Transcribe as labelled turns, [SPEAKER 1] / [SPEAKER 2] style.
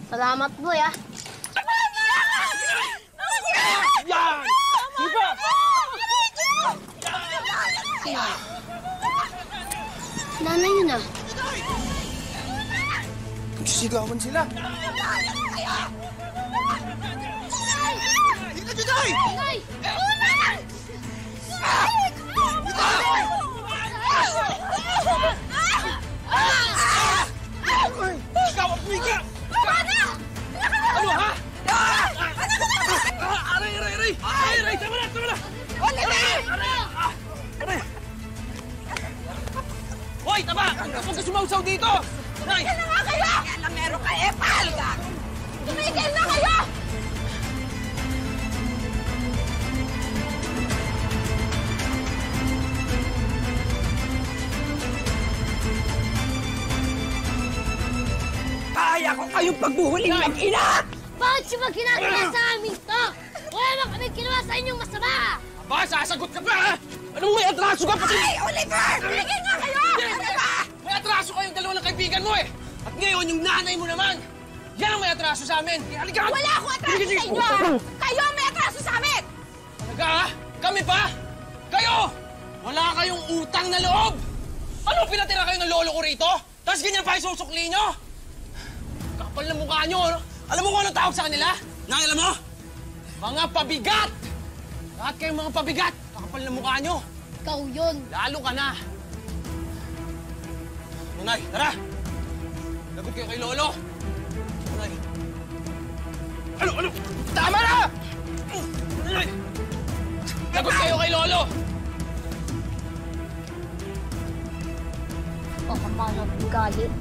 [SPEAKER 1] Salamat, boy, ah.
[SPEAKER 2] Yan! Diba?
[SPEAKER 1] Nanay yun, ah.
[SPEAKER 2] Nagsisigawan sila.
[SPEAKER 1] Nay! Nay!
[SPEAKER 2] Ikaw ang pumiga! Ano, ha? Aray! Tama na!
[SPEAKER 3] Oliver!
[SPEAKER 2] Aray! Hoy, taba! Huwag ka sumausaw dito! Nay!
[SPEAKER 3] Tumigil na nga kayo! Kaya meron ka epal! Tumigil na kayo! Kaya ko kayong pagbuhuling mag-ina!
[SPEAKER 1] Bakit siya ba ginagawa sa amin to? Wala naman kami ginawa sa inyong masama!
[SPEAKER 2] Aba, sasagot ka pa, ha? Anong may atraso ka pati?
[SPEAKER 3] Ay, Oliver! Tumigil nga kayo! Ano ba?
[SPEAKER 2] May atraso kayong dalawa ng kaibigan mo, eh! At ngayon, yung nanay mo naman! Yan ang may atraso sa amin! Halika!
[SPEAKER 3] Wala akong atraso sa inyo, ha? Kayo ang may atraso sa amin!
[SPEAKER 2] Talaga, ha? Kami pa? Kayo! Wala kayong utang na loob! Ano, pinatira kayo ng lolo ko rito? Tapos ganyan pa yung susukli nyo? Kapal na mukha nyo, ano? Alam mo kung anong tawag sa kanila? Nang alam mo? Mga pabigat! Lahat kayong mga pabigat! Kakapal na mukha nyo!
[SPEAKER 1] Ikaw yun!
[SPEAKER 2] Lalo ka na! Nanay, tara! Lagot kayo kay Lolo! Nanay! Ano? Tama na! Nanay! Lagot kayo kay Lolo!
[SPEAKER 1] O, kapal na galit.